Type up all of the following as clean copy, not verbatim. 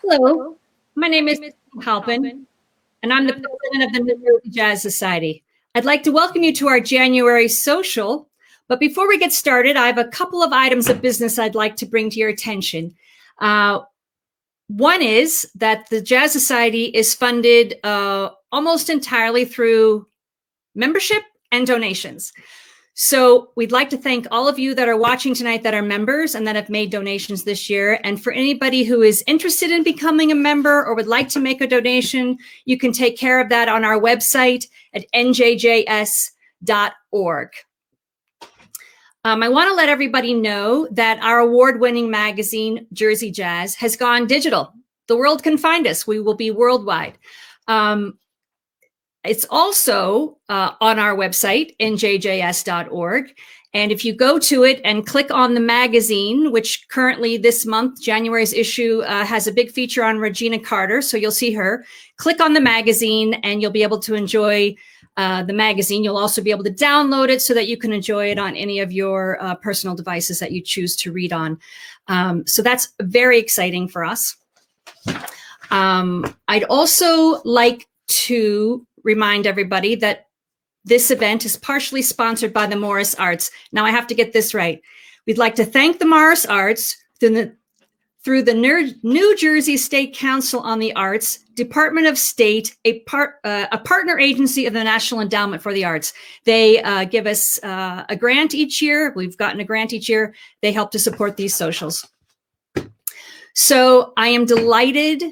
Hello, my name is Halpin, and I'm the president of the New Jersey Jazz Society. I'd like to welcome you to our January social, but before we get started, I have a couple of items of business I'd like to bring to your attention. One is that the Jazz Society is funded almost entirely through membership and donations. So we'd like to thank all of you that are watching tonight that are members and that have made donations this year. And for anybody who is interested in becoming a member or would like to make a donation, you can take care of that on our website at njjs.org. I want to let everybody know that our award-winning magazine, Jersey Jazz, has gone digital. The world can find us. We will be worldwide. It's also on our website, njjs.org. And if you go to it and click on the magazine, which currently this month, January's issue has a big feature on Regina Carter, so you'll see her. Click on the magazine and you'll be able to enjoy the magazine. You'll also be able to download it so that you can enjoy it on any of your personal devices that you choose to read on. So that's very exciting for us. I'd also like to remind everybody that this event is partially sponsored by the Morris Arts. Now I have to get this right. We'd like to thank the Morris Arts through the New Jersey State Council on the Arts, Department of State, a partner agency of the National Endowment for the Arts. They give us a grant each year. We've gotten a grant each year. They help to support these socials. So I am delighted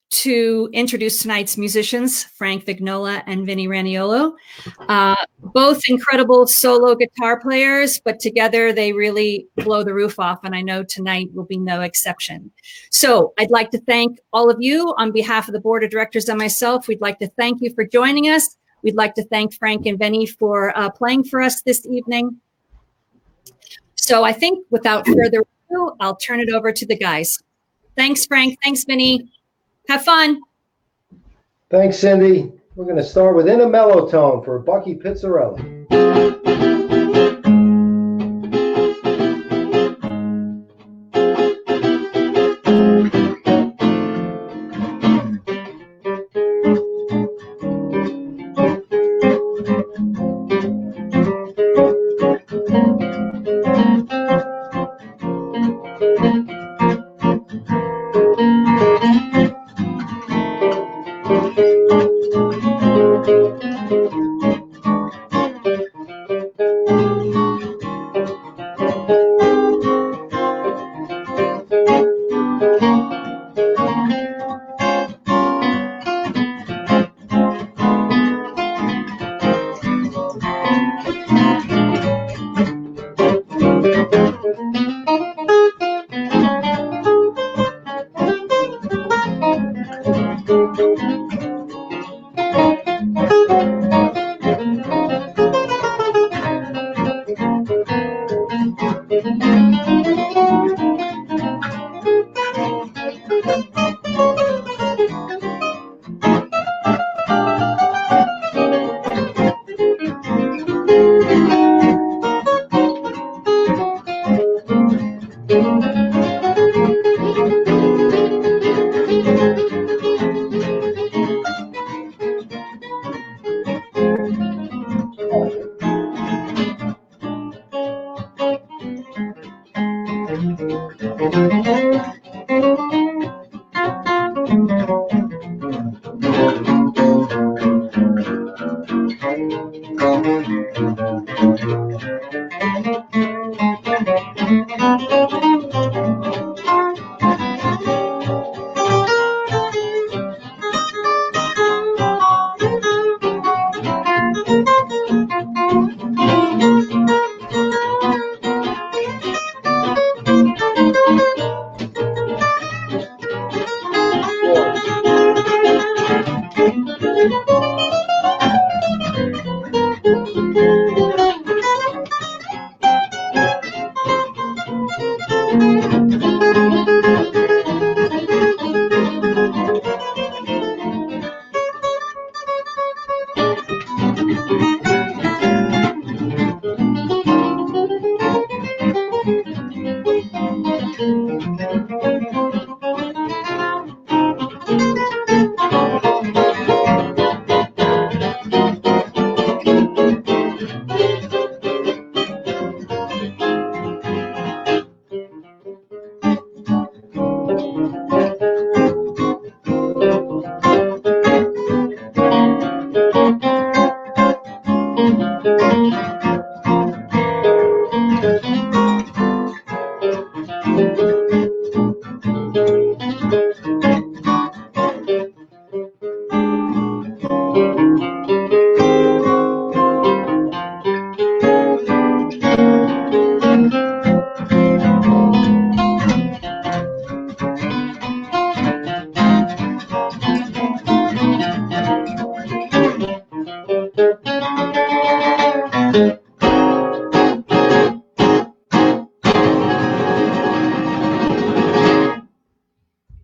to introduce tonight's musicians, Frank Vignola and Vinny Raniolo, both incredible solo guitar players, but together they really blow the roof off, and I know tonight will be no exception. So I'd like to thank all of you on behalf of the board of directors and myself. We'd like to thank you for joining us. We'd like to thank Frank and Vinny for playing for us this evening. So I think without further ado, I'll turn it over to the guys. Thanks, Frank. Thanks, Vinny. Have fun. Thanks, Cindy. We're going to start with In a Mellow Tone for Bucky Pizzarelli.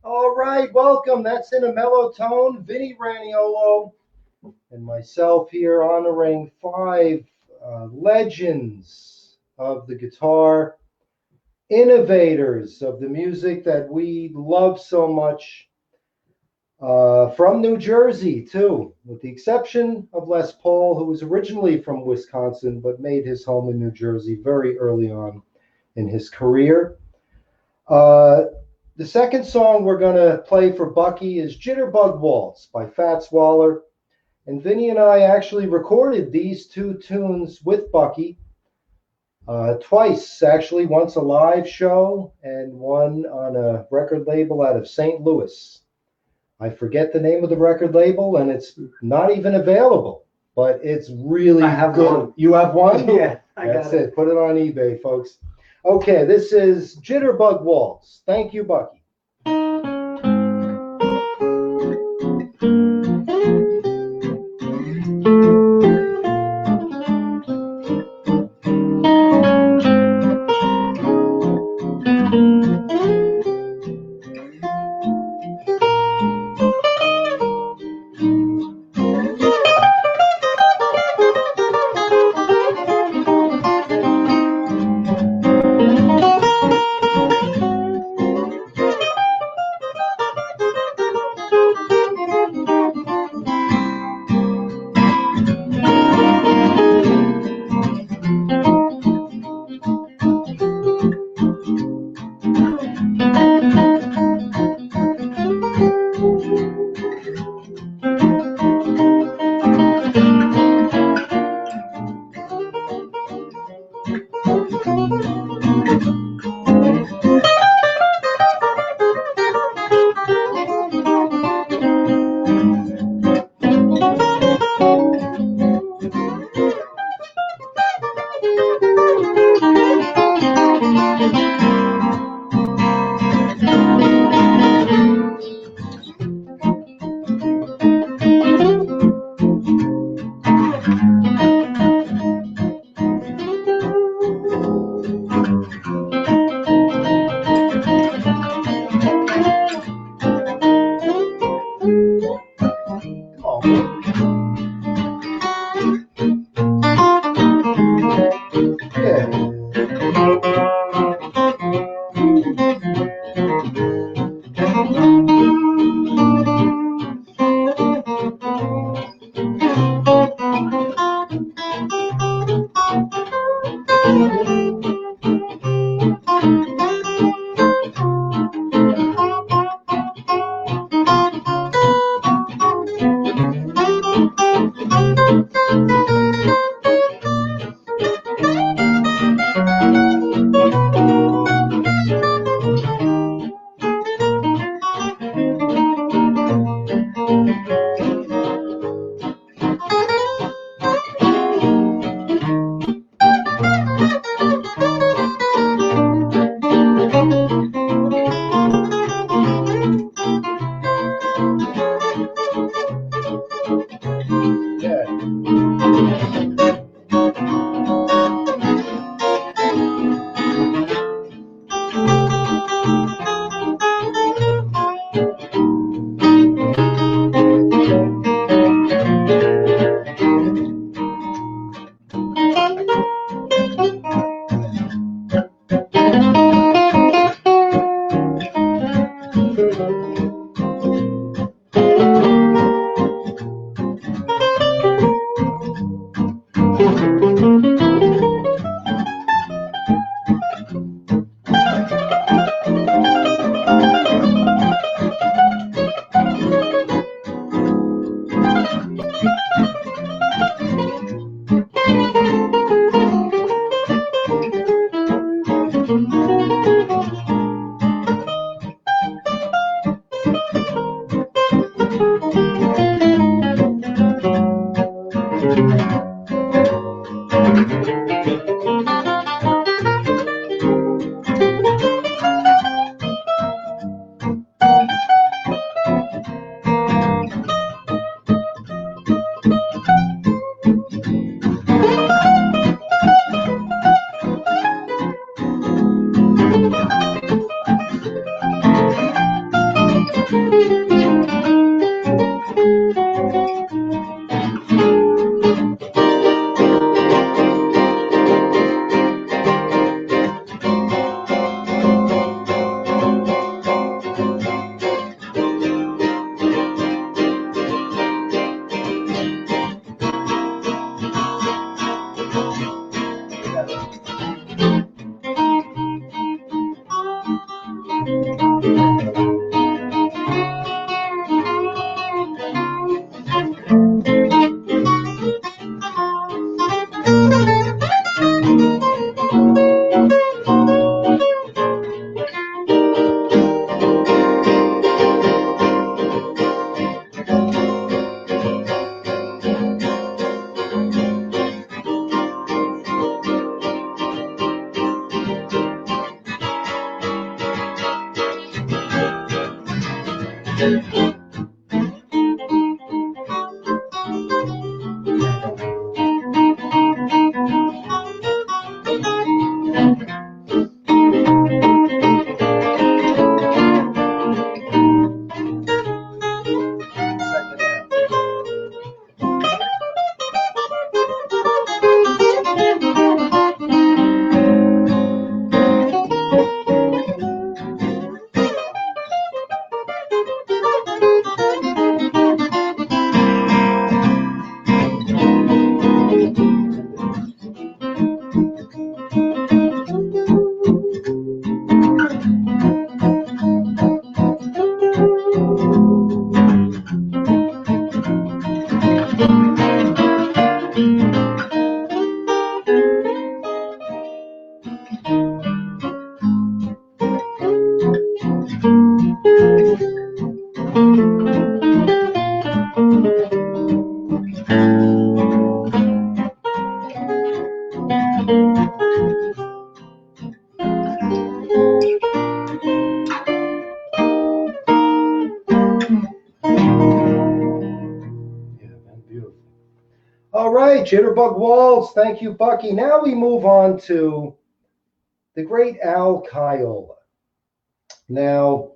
All right, welcome. That's in a mellow tone. Vinny Raniolo and myself here honoring five legends of the guitar, innovators of the music that we love so much, from New Jersey, too, with the exception of Les Paul, who was originally from Wisconsin but made his home in New Jersey very early on in his career. The second song we're going to play for Bucky is Jitterbug Waltz by Fats Waller. And Vinny and I actually recorded these two tunes with Bucky twice, actually, once a live show and one on a record label out of St. Louis. I forget the name of the record label, and it's not even available, but it's really good. One. You have one? Yeah, That's it. Put it on eBay, folks. Okay, this is Jitterbug Waltz. Thank you, Bucky. All right, Jitterbug Waltz. Thank you, Bucky. Now we move on to the great Al Caiola. Now,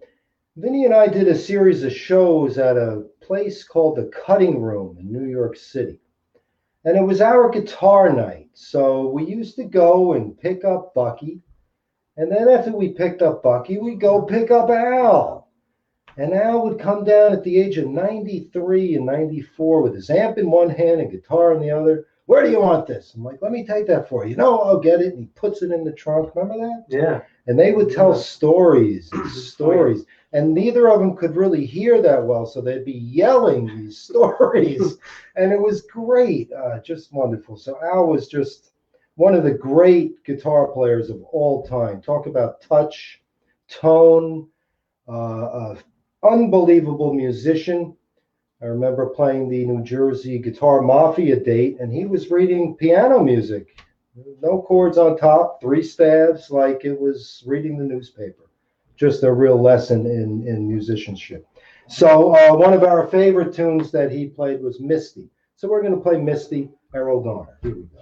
Vinny and I did a series of shows at a place called the Cutting Room in New York City. And it was our guitar night. So we used to go and pick up Bucky. And then after we picked up Bucky, we'd go pick up Al. And Al would come down at the age of 93 and 94 with his amp in one hand and guitar in the other. Where do you want this? I'm like, let me take that for you. No, I'll get it. And he puts it in the trunk. Remember that? Yeah. And they would tell stories and stories. And neither of them could really hear that well. So they'd be yelling these stories. And it was great. Just wonderful. So Al was just one of the great guitar players of all time. Talk about touch, tone, unbelievable musician. I remember playing the New Jersey Guitar Mafia date, and he was reading piano music. No chords on top, 3 stabs, like it was reading the newspaper. Just a real lesson in musicianship. So one of our favorite tunes that he played was Misty. So we're going to play Misty, Errol Garner. Here we go.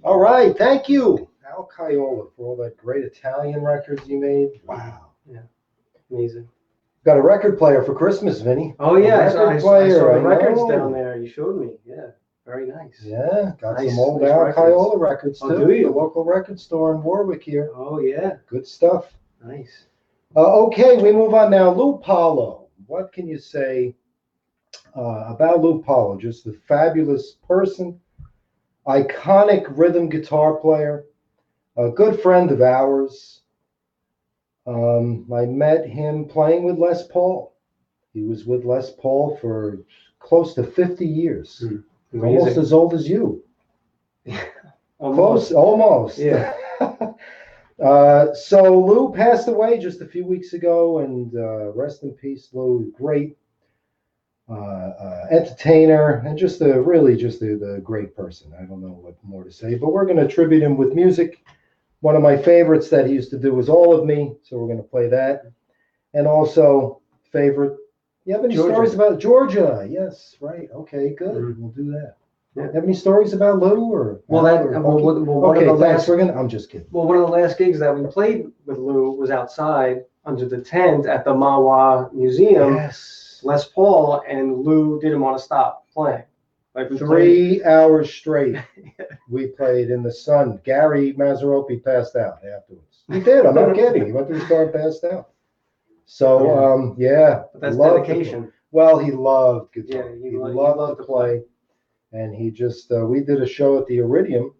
All right, thank you, Al Caiola, for all that great Italian records you made. Wow. Yeah, amazing. Got a record player for Christmas, Vinny. Oh yeah, I saw the records know. down there. You showed me. Yeah, very nice. Yeah, got Nice, some old nice Al records. Caiola records too. Oh, do you? The local record store in Warwick here. Oh yeah, Good stuff. nice. Okay, we move on now. Lou Pallo. What can you say about Lou Pallo? Just a fabulous person, iconic rhythm guitar player, a good friend of ours. I met him playing with Les Paul. He was with Les Paul for close to 50 years. Almost as old as you. Almost. Close, almost. Yeah. So Lou passed away just a few weeks ago, and rest in peace, Lou. Great entertainer, and just a great person. I don't know what more to say, but we're going to tribute him with music. One of my favorites that he used to do was All of Me, so we're going to play that. And also, favorite, you have any stories about Georgia? Yes, right. Okay, good. Mm-hmm. We'll do that. Yeah. Have any stories about Lou or? Thanks. I'm just kidding. Well, one of the last gigs that we played with Lou was outside under the tent at the Mawa Museum. Yes. Les Paul and Lou didn't want to stop playing. Like we 3 hours straight. We played in the sun. Gary Mazzaropi passed out afterwards. He did. I'm not kidding. He went to his car and passed out. So, yeah. But that's loved dedication. Well, he loved guitar. Yeah, he loved to play. And he just, we did a show at the Iridium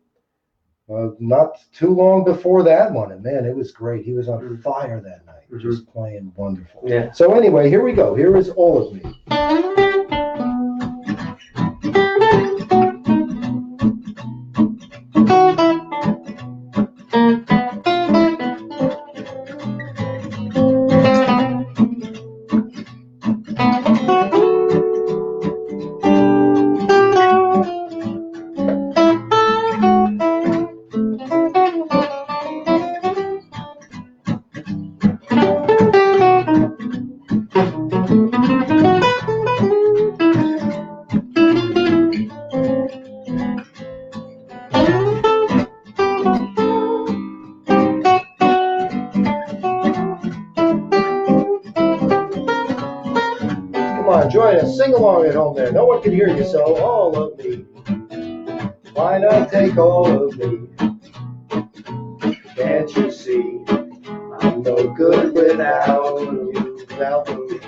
not too long before that one. And man, it was great. He was on fire that night, just playing wonderful. Yeah. So anyway, here we go. Here is All of Me. Join us, sing along at home there. No one can hear you, so all of me. Why not take all of me? Can't you see? I'm no good without you. Without you.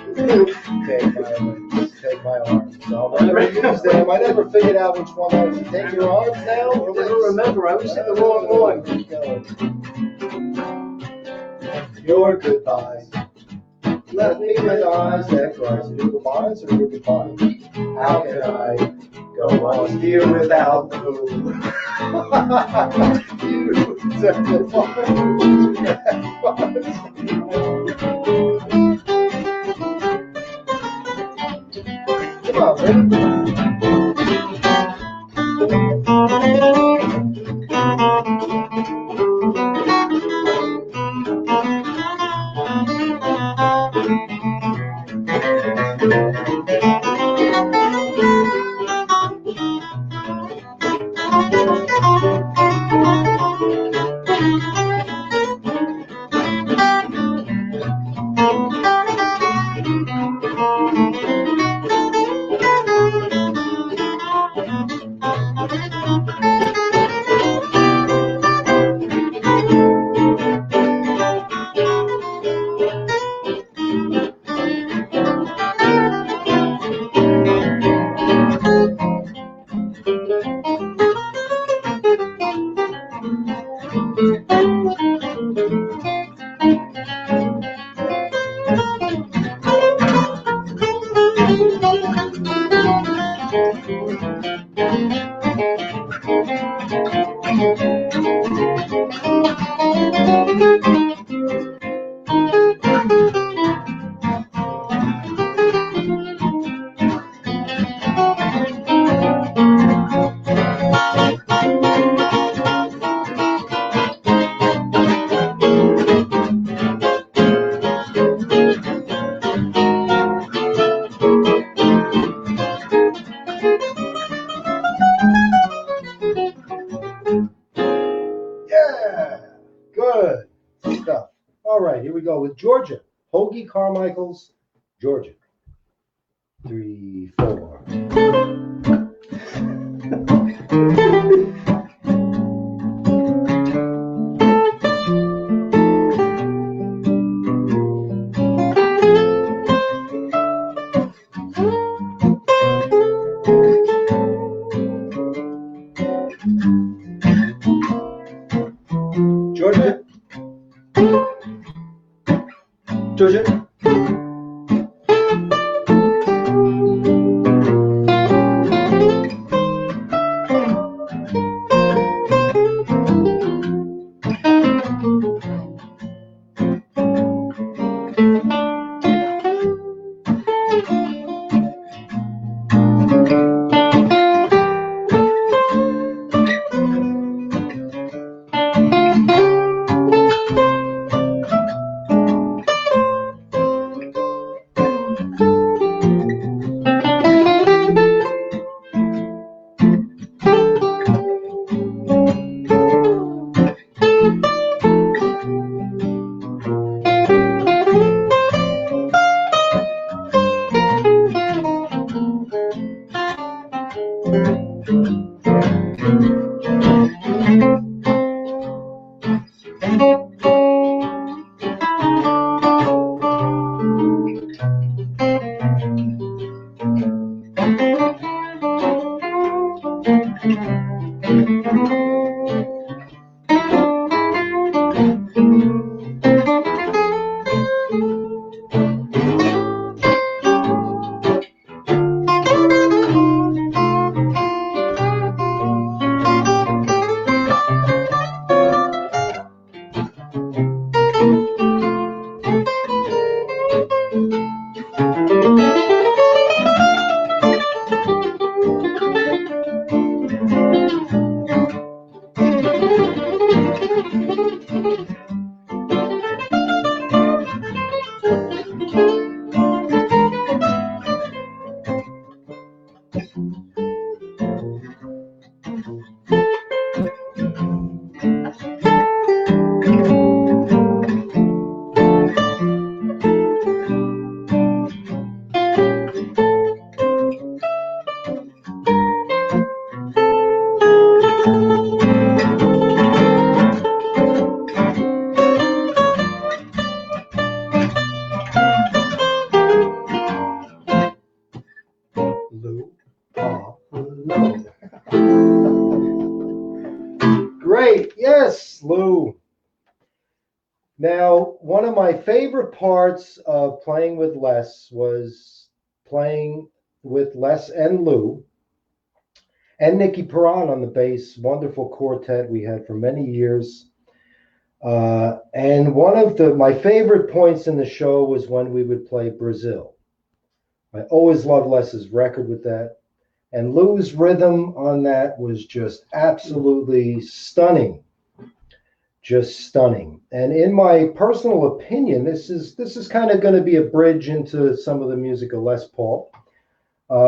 Take my legs, take my arms. I'll never use them. I never figured out which one I was to take your arms now. I never remember. I was the wrong one. Your goodbye left me with eyes that cry. So your goodbyes or your goodbyes? How can I go on here without you? You Come on, Good stuff. All right, here we go with Georgia. Hoagie Carmichael's Georgia. 3, 4. Georgia. Georgia. Pallo. Great. Yes, Lou. Now, one of my favorite parts of playing with Les was playing with Les and Lou and Nicky Perron on the bass. Wonderful quartet we had for many years. And one of my favorite points in the show was when we would play Brazil. I always loved Les's record with that. And Lou's rhythm on that was just absolutely stunning. Just stunning. And in my personal opinion, this is kind of going to be a bridge into some of the music of Les Paul,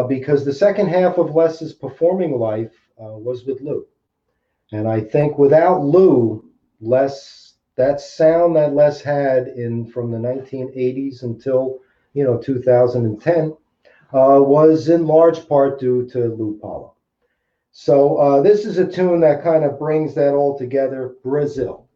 because the second half of Les's performing life was with Lou. And I think without Lou, that sound that Les had from the 1980s until 2010 was in large part due to Lou Pallo. So this is a tune that kind of brings that all together, Brazil.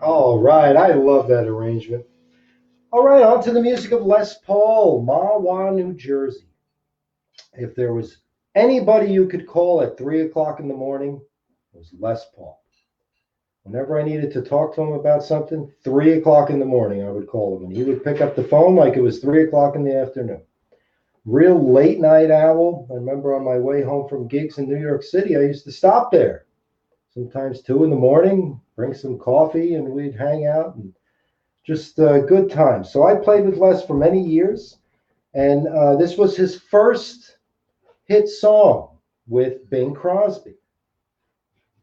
All right, I love that arrangement. All right, on to the music of Les Paul, Mahwah, New Jersey. If there was anybody you could call at 3 o'clock in the morning, it was Les Paul. Whenever I needed to talk to him about something, 3 o'clock in the morning, I would call him, and he would pick up the phone like it was 3 o'clock in the afternoon. Real late night owl. I remember on my way home from gigs in New York City, I used to stop there. Sometimes 2 in the morning, bring some coffee, and we'd hang out, and just good times. So I played with Les for many years, and this was his first hit song with Bing Crosby.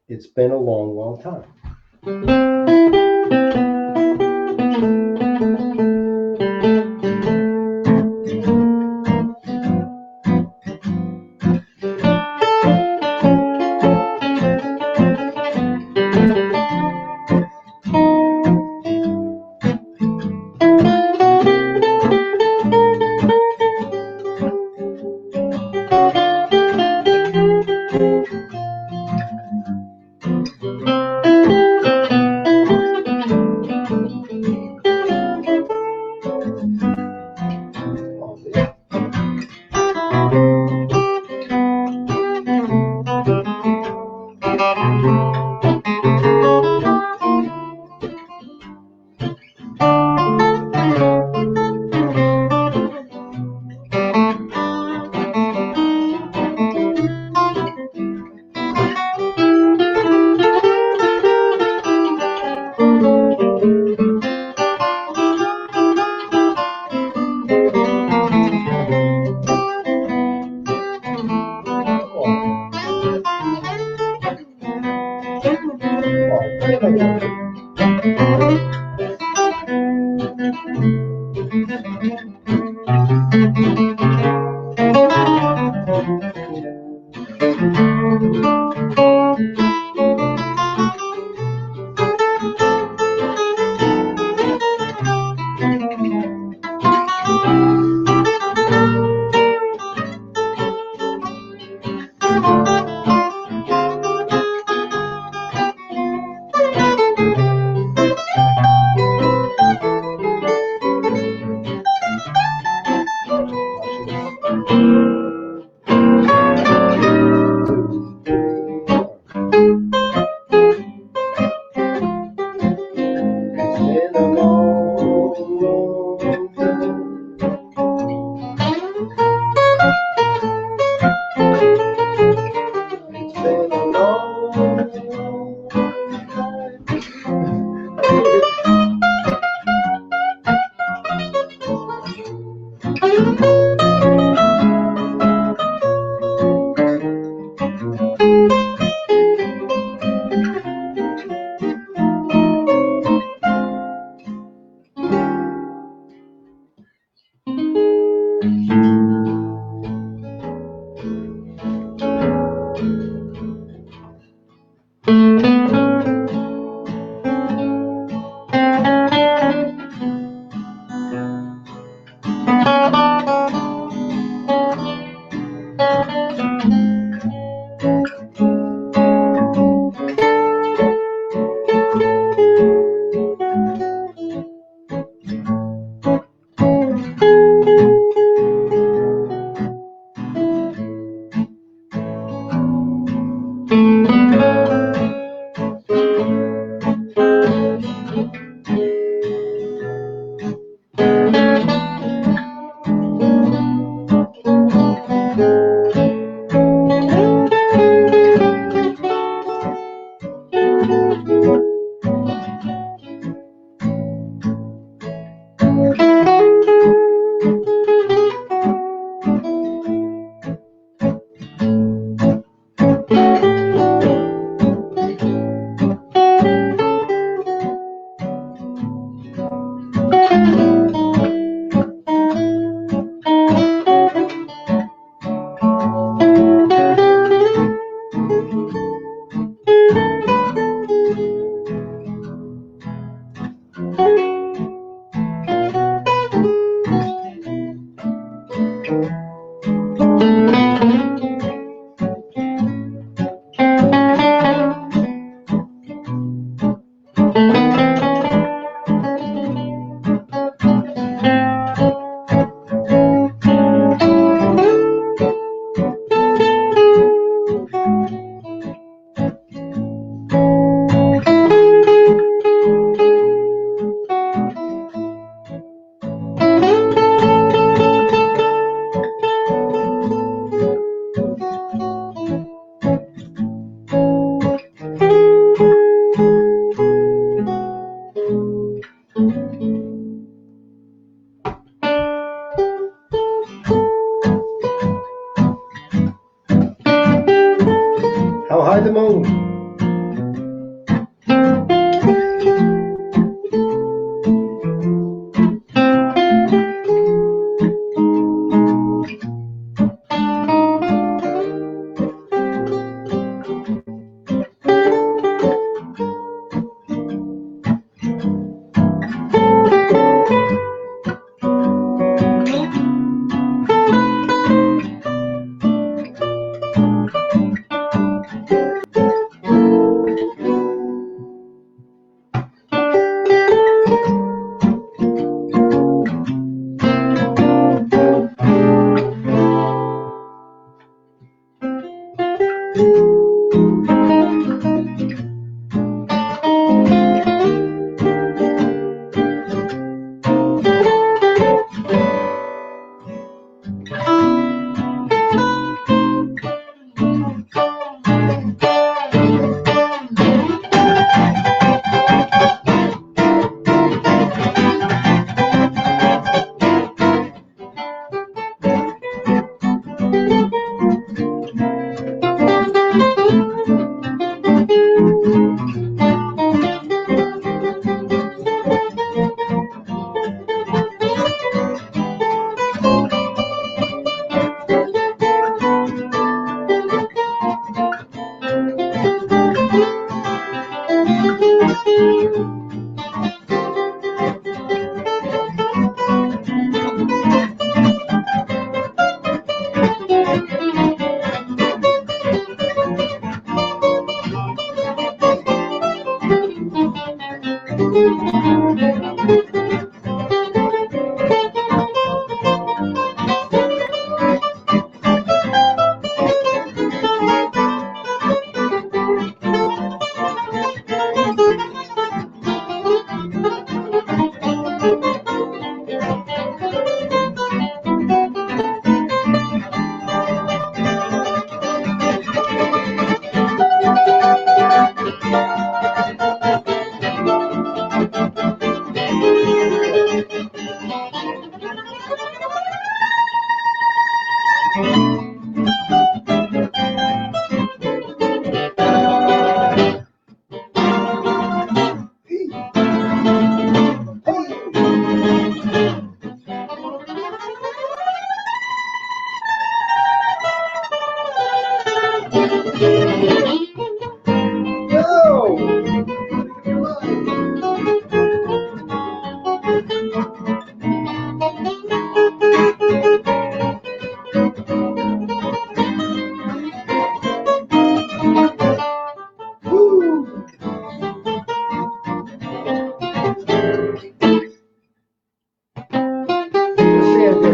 It's been a long, long time.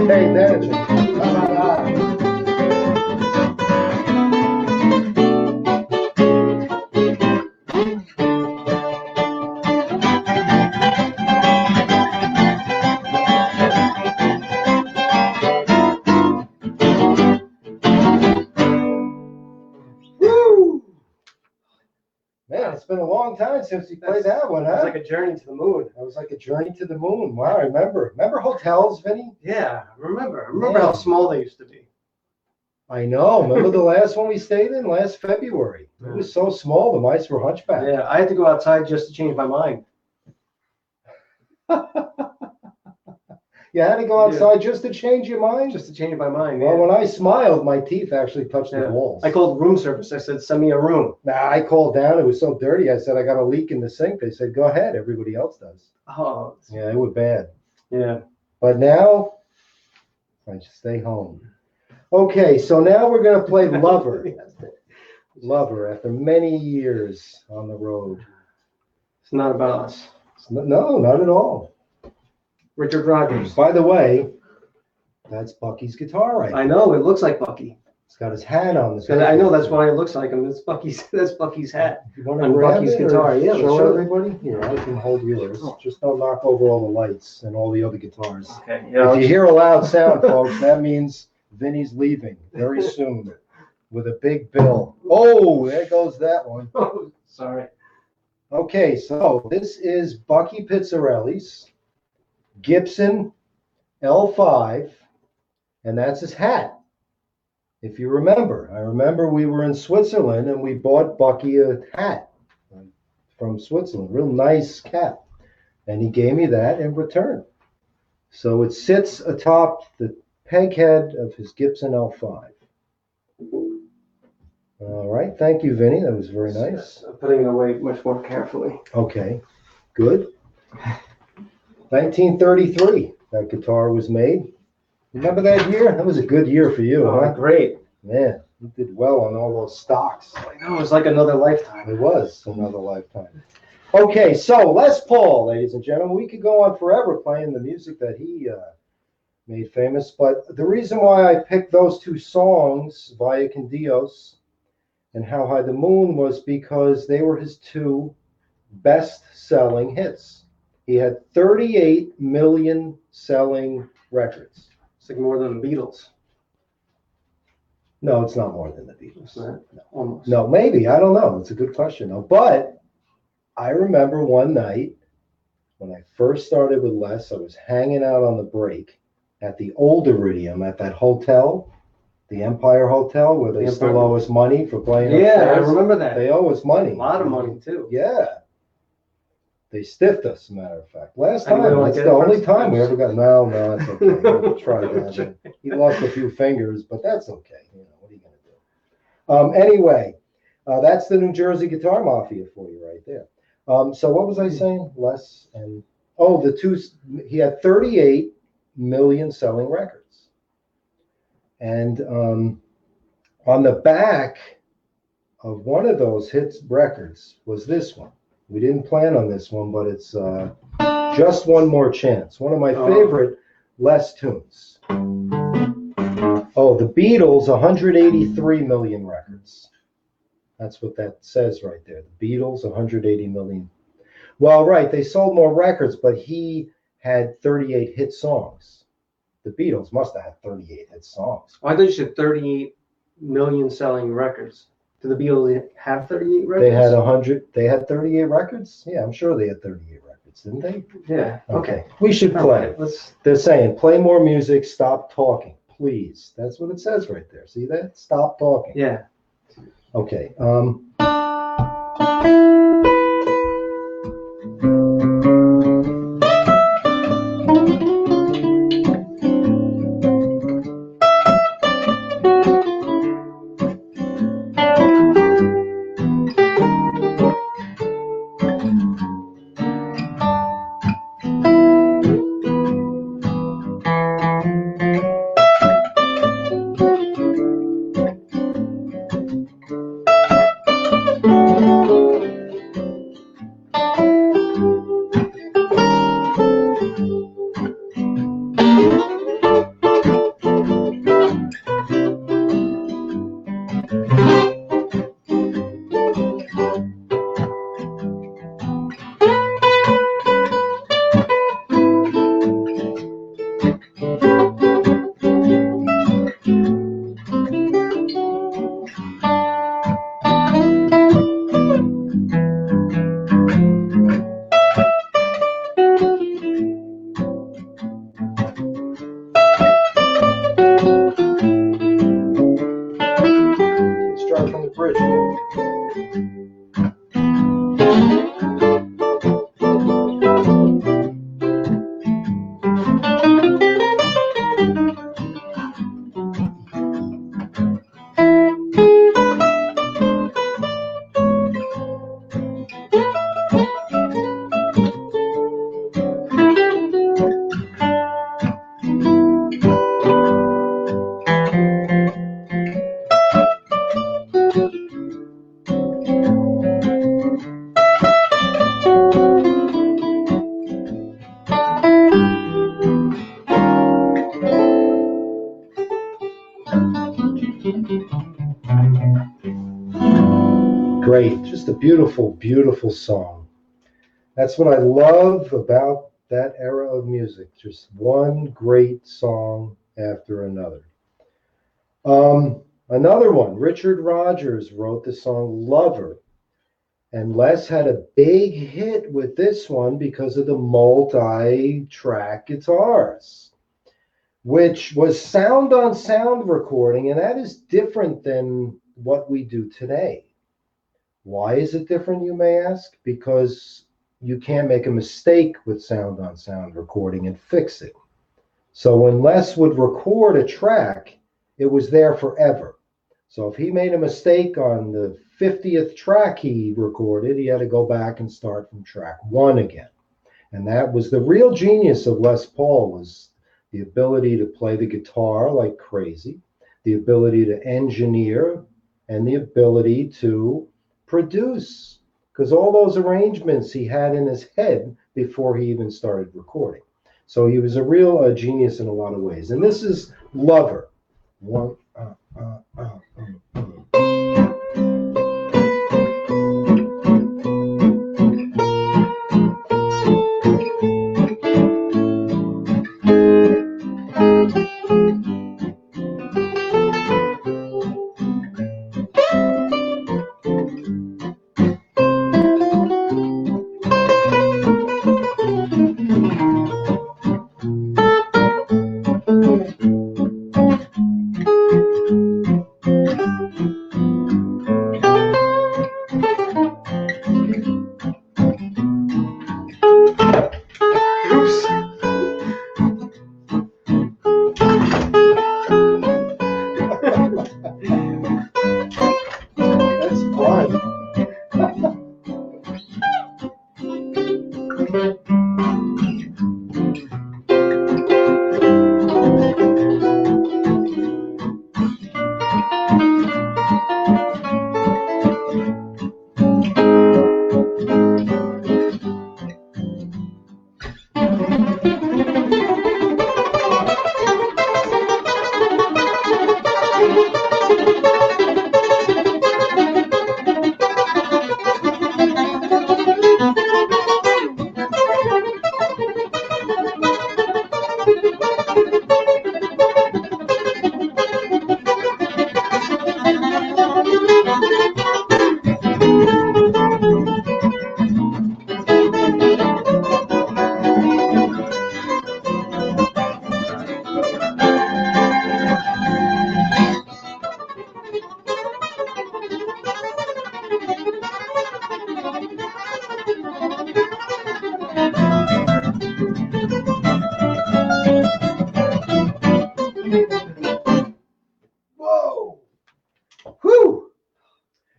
Pay attention. Woo! Man, it's been a long time since you played that one, It was huh? like a journey to the moon. That was like a journey to the moon. Wow, I remember. Remember hotels, Vinny? Yeah, I remember how small they used to be. I know. Remember the last one we stayed in last February? It was so small. The mice were hunchback. Yeah, I had to go outside just to change my mind. You had to go outside just to change your mind? Just to change my mind. Well, Yeah. when I smiled, my teeth actually touched the walls. I called room service. I said, send me a room. Nah, I called down. It was so dirty. I said, I got a leak in the sink. They said, go ahead. Everybody else does. Oh, Yeah, it was bad. yeah. But now, I just stay home. Okay, so now we're going to play Lover. Lover, after many years on the road. It's not about us. No, not at all. Richard Rogers. By the way, that's Bucky's guitar right I now. know, it looks like Bucky. He's got his hat on. I know that's why it looks like him. That's Bucky's hat. You want to on grab Bucky's it or guitar. Yeah, let's show show it. everybody? Here, I can hold yours. Just don't knock over all the lights and all the other guitars. Okay. If you hear a loud sound, folks, that means Vinny's leaving very soon with a big bill. Oh, there goes that one. Oh, sorry. Okay, so this is Bucky Pizzarelli's Gibson L5, and that's his hat. If you remember, I remember we were in Switzerland and we bought Bucky a hat from Switzerland, real nice cap, and he gave me that in return. So it sits atop the peg head of his Gibson L5. All right, thank you, Vinny. That was very nice. I'm putting it away much more carefully. Okay, good. 1933, that guitar was made. Remember that year? That was a good year for you, Oh, huh? great. Man, you did well on all those stocks. I know, it was like another lifetime. It was another lifetime. Okay, so Les Paul, ladies and gentlemen, we could go on forever playing the music that he made famous, but the reason why I picked those two songs, Vaya con Dios and How High the Moon, was because they were his two best-selling hits. He had 38 million selling records. It's like more than the Beatles. No, it's not more than the Beatles. No, almost. No, maybe. I don't know. It's a good question, though. But I remember one night when I first started with Les, I was hanging out on the break at the old Iridium at that hotel, the Empire Hotel, where they still owe us money for playing Yeah, I upstairs. remember that. They owe us money. A lot of money, too. Yeah. They stiffed us, as a matter of fact. Last And time, we that's only the get only first time we place. ever got. No, that's okay. We'll try that. He lost a few fingers, but that's okay. You know, what are you going to do? Anyway, that's the New Jersey Guitar Mafia for you right there. So what was I saying? Les and he had 38 million selling records, and on the back of one of those hits records was this one. We didn't plan on this one, but it's Just One More Chance, one of my favorite Les tunes. Oh, the Beatles, 183 million records. That's what that says right there. The Beatles, 180 million. Well, right, they sold more records, but he had 38 hit songs. The Beatles must have had 38 hit songs. Oh, I thought you said 38 million selling records. Did the Beatles have 38 records? They had 100. They had 38 records. Yeah, I'm sure they had 38 records, didn't they? Yeah. Okay. We should play. Right, let's. They're saying play more music, stop talking. please. That's what it says right there. See that? Stop talking. Yeah. Okay. Start from the bridge. Great. Just a beautiful, beautiful song. That's what I love about that era of music. Just one great song after another. Another one, Richard Rodgers wrote the song Lover. And Les had a big hit with this one because of the multi-track guitars, which was sound on sound recording, and that is different than what we do today. Why is it different, you may ask? Because you can't make a mistake with sound on sound recording and fix it. So when Les would record a track, it was there forever. So if he made a mistake on the 50th track he recorded, he had to go back and start from track 1 again. And that was the real genius of Les Paul, was the ability to play the guitar like crazy, the ability to engineer, and the ability to produce, because all those arrangements he had in his head before he even started recording. So he was a real genius in a lot of ways. And this is Lover. One.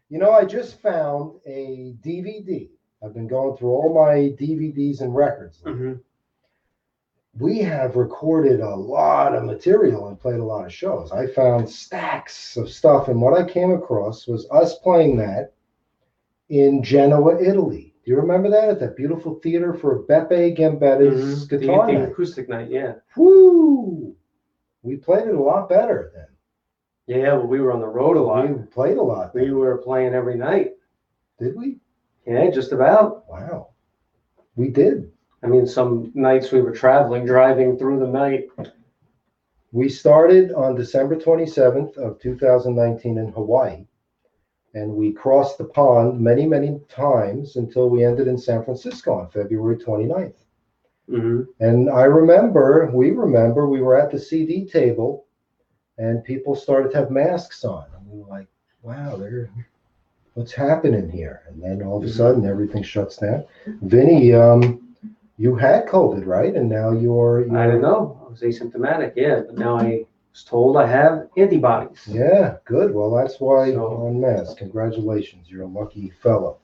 You know, I just found a DVD. I've been going through all my DVDs and records. Mm-hmm. We have recorded a lot of material and played a lot of shows. I found stacks of stuff, and what I came across was us playing that in Genoa, Italy. Do you remember that at that beautiful theater for Beppe Gambetta's guitar the night? acoustic night, yeah. Woo! We played it a lot better then. Yeah, well, we were on the road a lot. We played a lot then. We were playing every night. Did we? Yeah, just about. Wow. We did. I mean, some nights we were driving through the night. We started on December 27th of 2019 in Hawaii, and we crossed the pond many, many times until we ended in San Francisco on February 29th. Mm-hmm. And we were at the CD table, and people started to have masks on. And we were like, wow, what's happening here? And then all of a sudden, everything shuts down. Vinny, you had COVID, right? And now you're I didn't know. I was asymptomatic, yeah. But now I was told I have antibodies. Yeah, good. Well, that's why So- you're on mask. Congratulations. You're a lucky fellow.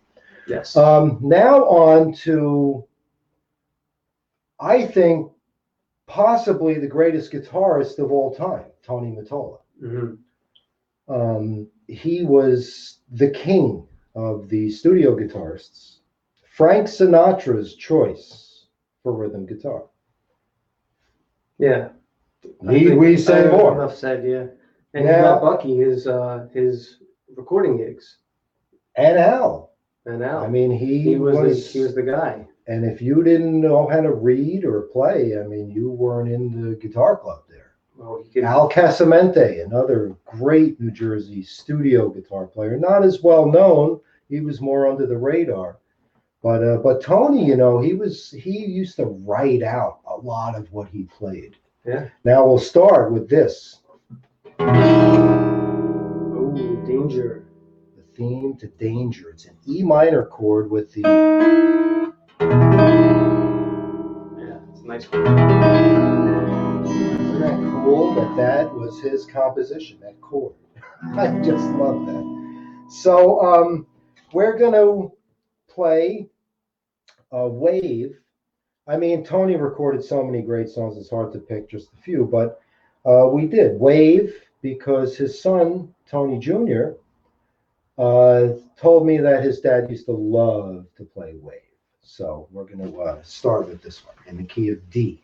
Yes. Now on to, I think, possibly the greatest guitarist of all time, Tony Mottola. Mm-hmm. He was the king of the studio guitarists. Frank Sinatra's choice for rhythm guitar. Yeah. Need we say more? Enough said, yeah. And Yeah. he got Bucky his recording gigs. And Al. And now, I mean, he was the guy. And if you didn't know how to read or play, I mean, you weren't in the guitar club there. Well, he could, Al Casamente, another great New Jersey studio guitar player, not as well known. He was more under the radar. But Tony, you know, he used to write out a lot of what he played. Yeah. Now we'll start with this. Oh, Danger. The theme to Danger. It's an E minor chord with the. Yeah, it's a nice one. Isn't that cool that was his composition, that chord? I just love that. So we're going to play Wave. I mean, Tony recorded so many great songs, it's hard to pick just a few, but we did Wave because his son, Tony Jr., told me that his dad used to love to play Wave. So we're going to start with this one in the key of D.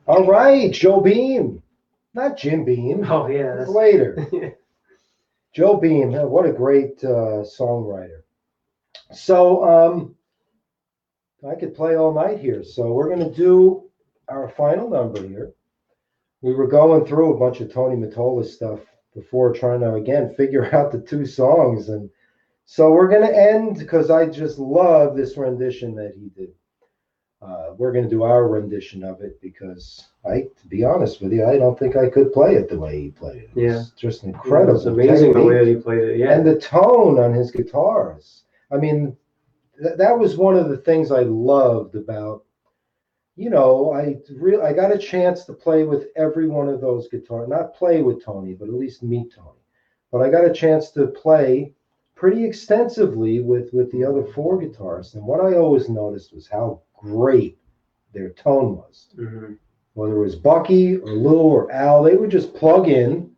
All right, Joe Beam. Not Jim Beam. Oh yeah, That's that's later. Joe Beam, what a great songwriter. So I could play all night here. So we're going to do our final number here. We were going through a bunch of Tony Mottola stuff before, trying to, again, figure out the two songs. And so we're going to end, because I just love this rendition that he did. We're going to do our rendition of it, because to be honest with you, I don't think I could play it the way he played it. Yeah. It's just incredible. It's amazing the way that he played it. Yeah. And the tone on his guitars. I mean, that was one of the things I loved about, I got a chance to play with every one of those guitars. Not play with Tony, but at least meet Tony. But I got a chance to play pretty extensively with the other four guitarists. And what I always noticed was how great their tone was. Mm-hmm. Whether it was Bucky or Lou or Al, they would just plug in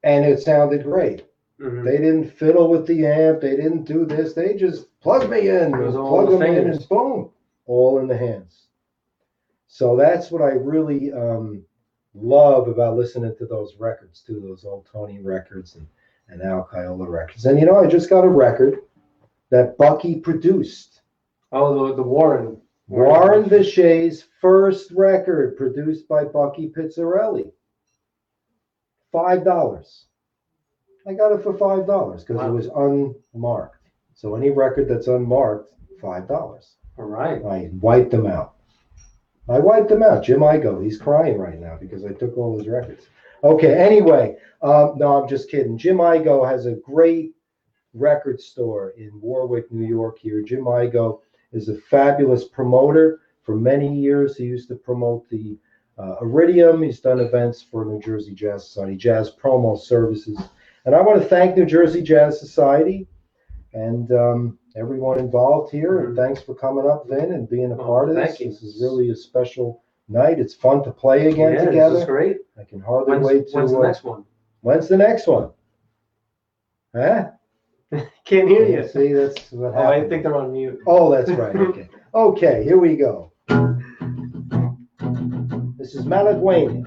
and it sounded great. Mm-hmm. They didn't fiddle with the amp. They didn't do this. They just plug me in, plug them in, and boom, all in the hands. So that's what I really love about listening to those records too, those old Tony records and Al Caiola records. And I just got a record that Bucky produced. Oh, the Warren Vichet's first record, produced by Bucky Pizzarelli. $5. I got it for $5 because it was unmarked. So any record that's unmarked, $5. All right. I wiped them out. Jim Igo, he's crying right now because I took all his records. Okay, anyway, no, I'm just kidding. Jim Igo has a great record store in Warwick, New York here. Jim Igo is a fabulous promoter. For many years, he used to promote the Iridium. He's done events for New Jersey Jazz Society, jazz promo services. And I want to thank New Jersey Jazz Society and everyone involved here. And thanks for coming up, Vin, and being a part of this. This is really a special night. It's fun to play again together. This is great. I can hardly wait to. When's the next one? When's the next one? Huh? Can't hear you. See, that's what happened. I think they're on mute. Oh, that's right. Okay. Okay, here we go. This is Malaguena.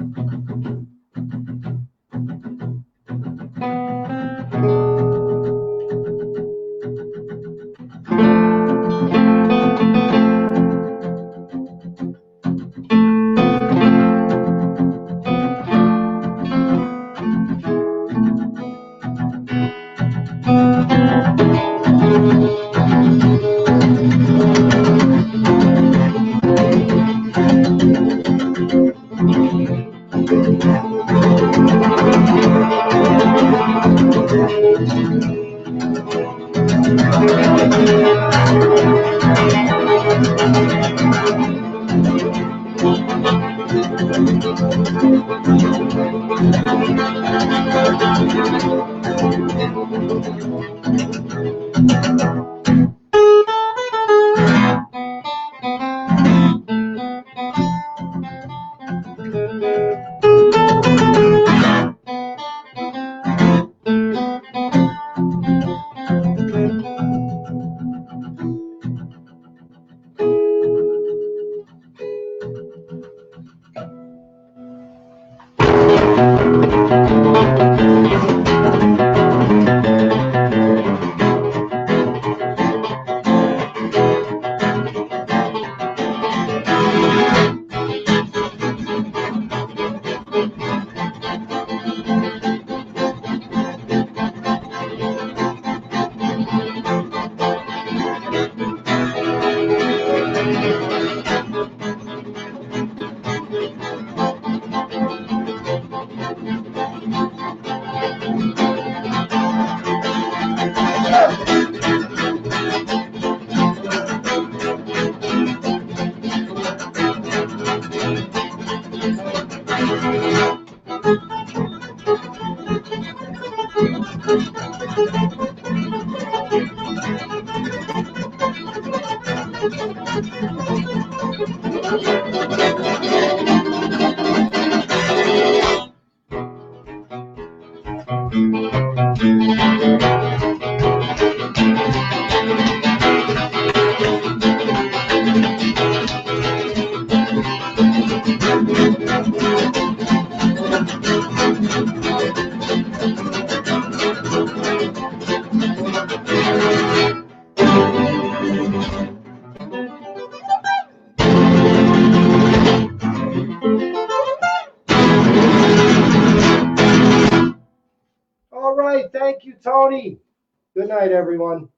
right. Thank you, Tony. Good night, everyone.